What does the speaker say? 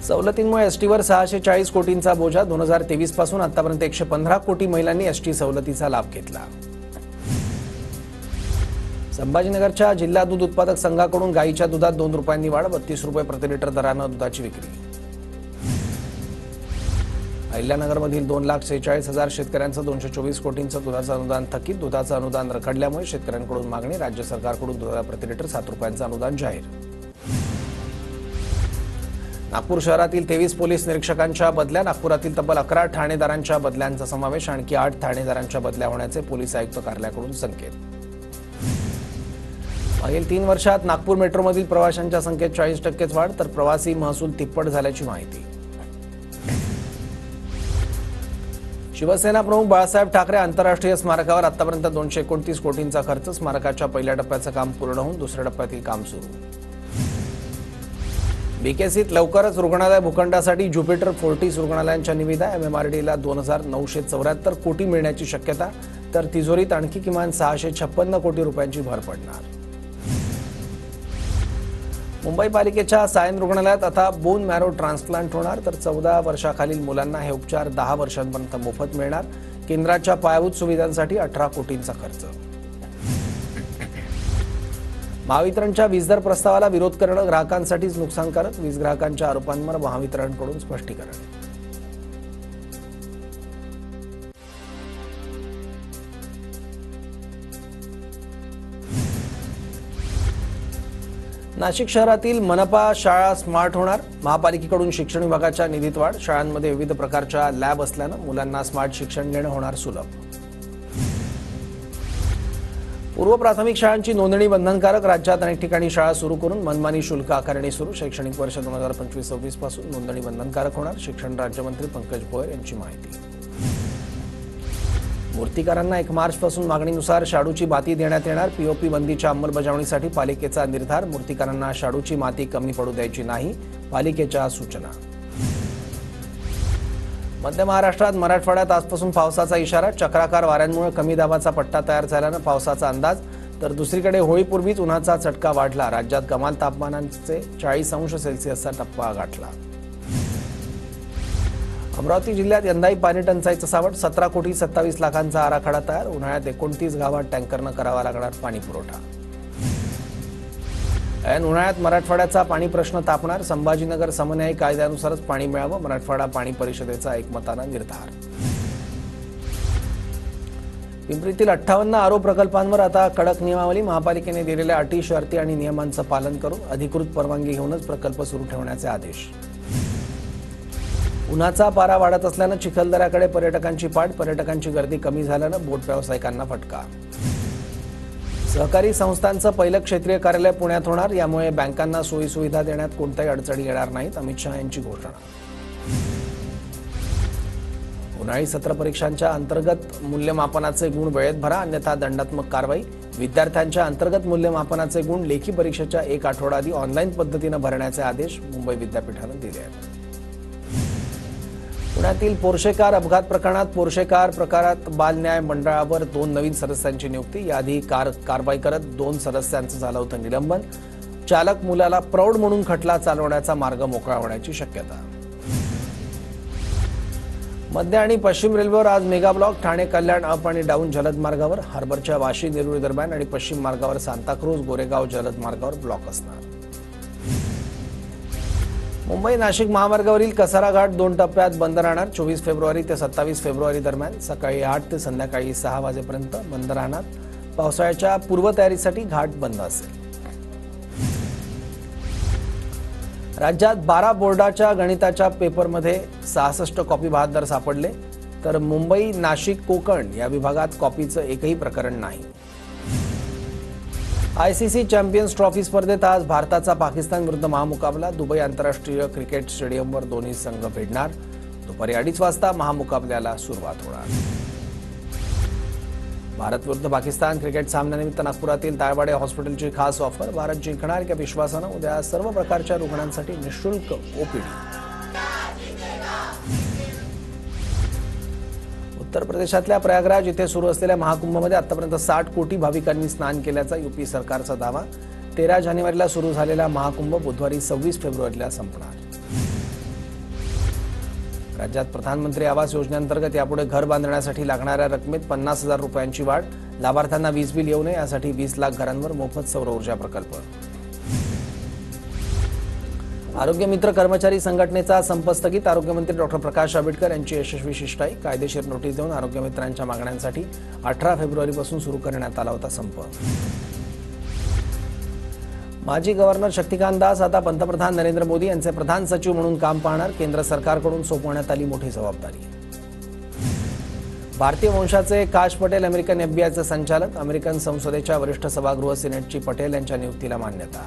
सवलतींमुळे एसटीवर 640 कोटींचा बोजा 2023 पासून आतापर्यंत 115 कोटी महिलांनी एसटी सवलतीचा लाभ घेतला। संभाजीनगरच्या जिल्हा दूध उत्पादक संघाकडून गाईच्या दुधात 2 रुपयांनी वाढ, 32 रुपये प्रति लिटर दराने दुधाची विक्री। अहिल्यानगरमधील 2,46,000 शेतकऱ्यांचं 224 कोटींचं दुधाचं अनुदान थकीत, दुधाचं अनुदान रखडल्यामुळे शेतकऱ्यांकडून मागणी, राज्य सरकारकडून दुधाला प्रति लिटर 7 रुपयांचं अनुदान जाहीर। नागपूर शहरातील 23 पोलीस निरीक्षकांच्या बदल्या, नागपुरातील तब्बल 11 ठाणेदारांच्या बदल्यांचा समावेश, आणखी 8 ठाणेदारांच्या बदल्या होण्याचे पोलीस आयुक्त कार्यालयाकडून संकेत। मागील 3 वर्षात नागपूर मेट्रोमधील प्रवाशांच्या संख्येत 40% वाढ, तर प्रवासी महसूल तिप्पट झाल्याची माहिती। शिवसेना प्रमुख बाळासाहेब ठाकरे आंतरराष्ट्रीय स्मारकावर आतापर्यंत 229 कोटींचा खर्च, स्मारकाच्या पहिल्या टप्प्याचं काम पूर्ण होऊन दुसऱ्या टप्प्यातील काम सुरू। बीकेसीत लवकरच रुग्णालय भूखंडासाठी ज्युपिटर फोर्टिस रुग्णालयांच्या निविदा, एमएमआरडीला 2,974 कोटी मिळण्याची शक्यता, तर तिजोरीत आणखी किमान 656 कोटी रुपयांची भर पडणार। मुंबई पालिकेच्या सायन रुग्णालयात आता बोन मॅरो ट्रान्सप्लांट होणार, तर 14 वर्षाखालील मुलांना हे उपचार 10 वर्षांपर्यंत मोफत मिळणार। केंद्राच्या पायाभूत सुविधांसाठी 18 कोटींचा खर्च। महावितरणच्या वीजदर प्रस्तावाला विरोध करणं ग्राहकांसाठीच नुकसानकारक, वीज ग्राहकांच्या आरोपांवर महावितरणकडून स्पष्टीकरण। नाशिक शहरातील मनपा शाळा स्मार्ट होणार, महापालिकेकडून शिक्षण विभागाच्या निधीत वाढ, शाळांमध्ये विविध प्रकारच्या लॅब असल्यानं मुलांना स्मार्ट शिक्षण देणं होणार सुलभ। पूर्व प्राथमिक शाळांची नोंदणी बंधनकारक, राज्यात अनेक ठिकाणी शाळा सुरू करून मनमानी शुल्क आकारणी सुरू, शैक्षणिक वर्ष 2025-26 पासून नोंदणी बंधनकारक होणार, शिक्षण राज्यमंत्री पंकज भोयर यांची माहिती। मूर्तिकारांना 1 मार्च पासून मागणीनुसार शाडूची माती देण्यात येणार, पीओपी बंदीच्या अंमलबजावणीसाठी पालिकेचा निर्धार, मूर्तिकारांना शाडूची माती कमी पडू द्यायची नाही, पालिकेच्या सूचना। मध्य महाराष्ट्रात मराठवाड्यात आजपासून पावसाचा इशारा, चक्राकार वाऱ्यांमुळे कमी दाबाचा पट्टा तयार झाल्यानं पावसाचा अंदाज, तर दुसरीकडे होळीपूर्वीच उन्हाचा चटका वाढला, राज्यात कमाल तापमानाचे 40°C टप्पा गाठला। अमरावती जिल्ह्यात यंदाही पाणी टंचाईचं सावट, 17,27,00,000चा आराखडा तयार, उन्हाळ्यात 29 गावात टँकरनं करावा लागणार पाणी पुरवठा। ऐन उन्हाळ्यात मराठवाड्याचा पाणी प्रश्न तापणार, संभाजीनगर समन्वय कायद्यानुसारच पाणी मिळावं, मराठवाडा पाणी परिषदेचा एकमतानं निर्धार। पिंपरीतील 58 आरो प्रकल्पांवर आता कडक नियमावली, महापालिकेने दिलेल्या अटी शर्ती आणि नियमांचं पालन करून अधिकृत परवानगी घेऊनच प्रकल्प सुरू ठेवण्याचे आदेश। उन्हाचा पारा वाढत असल्यानं चिखलदऱ्याकडे पर्यटकांची पाठ, पर्यटकांची गर्दी कमी झाल्यानं बोट व्यावसायिकांना फटका। सहकारी संस्थांचं पहिलं क्षेत्रीय कार्यालय पुण्यात होणार, यामुळे बँकांना सोयी सुविधा देण्यात कोणत्याही अडचणी येणार नाहीत, अमित शहा यांची घोषणा। उन्हाळी सत्र परीक्षांच्या अंतर्गत मूल्यमापनाचे गुण वेळेत भरा, अन्यथा दंडात्मक कारवाई, विद्यार्थ्यांच्या अंतर्गत मूल्यमापनाचे गुण लेखी परीक्षेच्या 1 आठवडा आधी ऑनलाईन पद्धतीनं भरण्याचे आदेश मुंबई विद्यापीठानं दिले आहेत। पुण्यातील पोर्शे कार अपघात प्रकरणात पोर्शे कार प्रकारात बाल न्याय मंडळावर 2 नवीन सदस्यांची नियुक्ती, याआधी कारवाई करत 2 सदस्यांचं झालं होतं निलंबन, चालक मुलाला प्रौढ म्हणून खटला चालवण्याचा मार्ग मोकळा होण्याची शक्यता। मध्य आणि पश्चिम रेल्वेवर आज mega block, Thane Kalyan up आणि डाऊन जलद मार्गावर, हार्बरच्या वाशी नेरुळी दरम्यान आणि पश्चिम मार्गावर सांताक्रूज गोरेगाव जलद मार्गावर ब्लॉक असणार। मुंबई नाशिक महामार्गावरील कसारा घाट 2 टप्प्यात बंद राहणार, 24 फेब्रुवारी ते 27 फेब्रुवारी दरम्यान सकाळी 8 ते संध्याकाळी 6 वाजेपर्यंत बंद राहणार, पावसाळ्याच्या पूर्वतयारीसाठी घाट बंद असेल। राज्यात 12 बोर्डाच्या गणिताच्या पेपरमध्ये 66 कॉपी बहाद्दर सापडले, तर मुंबई नाशिक कोकण या विभागात कॉपीचं एकही प्रकरण नाही। आयसीसी चॅम्पियन्स ट्रॉफी स्पर्धेत आज भारताचा पाकिस्तान विरुद्ध महामुकाबला, दुबई आंतरराष्ट्रीय क्रिकेट स्टेडियमवर दोन्ही संघ भिडणार, दुपारी 2:30 वाजता महामुकाबल्याला सुरुवात होणार। भारत विरुद्ध पाकिस्तान क्रिकेट सामन्यानिमित्त नागपुरातील तायवाडे हॉस्पिटलची खास ऑफर, भारत जिंकणार या विश्वासानं उद्या सर्व प्रकारच्या रुग्णांसाठी निःशुल्क ओपीडी। उत्तर प्रदेशातल्या प्रयागराज इथे सुरू असलेल्या महाकुंभमध्ये आतापर्यंत 60 कोटी भाविकांनी स्नान केल्याचा यूपी सरकारचा दावा। 13 जानेवारीला सुरू झालेला महाकुंभ बुधवारी 26 फेब्रुवारीला संपणार। राज्यात प्रधानमंत्री आवास योजनेअंतर्गत यापुढे घर बांधण्यासाठी लागणाऱ्या रकमेत 50,000 रुपयांची वाढ. लाभार्थ्यांना वीज बिल येऊ नये यासाठी 20 लाख घरांवर मोफत सौर ऊर्जा प्रकल्प. आरोग्य मित्र कर्मचारी संघटनेचा संप स्थगित. आरोग्यमंत्री डॉक्टर प्रकाश आंबेडकर यांची यशस्वी शिष्टाई. कायदेशीर नोटीस देऊन आरोग्य मित्रांच्या मागण्यांसाठी 18 फेब्रुवारीपासून सुरू करण्यात आला होता संप. माजी गव्हर्नर शक्तिकांत दास आता पंतप्रधान नरेंद्र मोदी यांचे प्रधान सचिव म्हणून काम पाहणार. केंद्र सरकारकडून सोपवण्यात आली मोठी जबाबदारी. भारतीय वंशाचे काश पटेल अमेरिकन एफबीआयचे संचालक. अमेरिकन संसदेच्या वरिष्ठ सभागृह सिनेटची पटेल यांच्या नियुक्तीला मान्यता.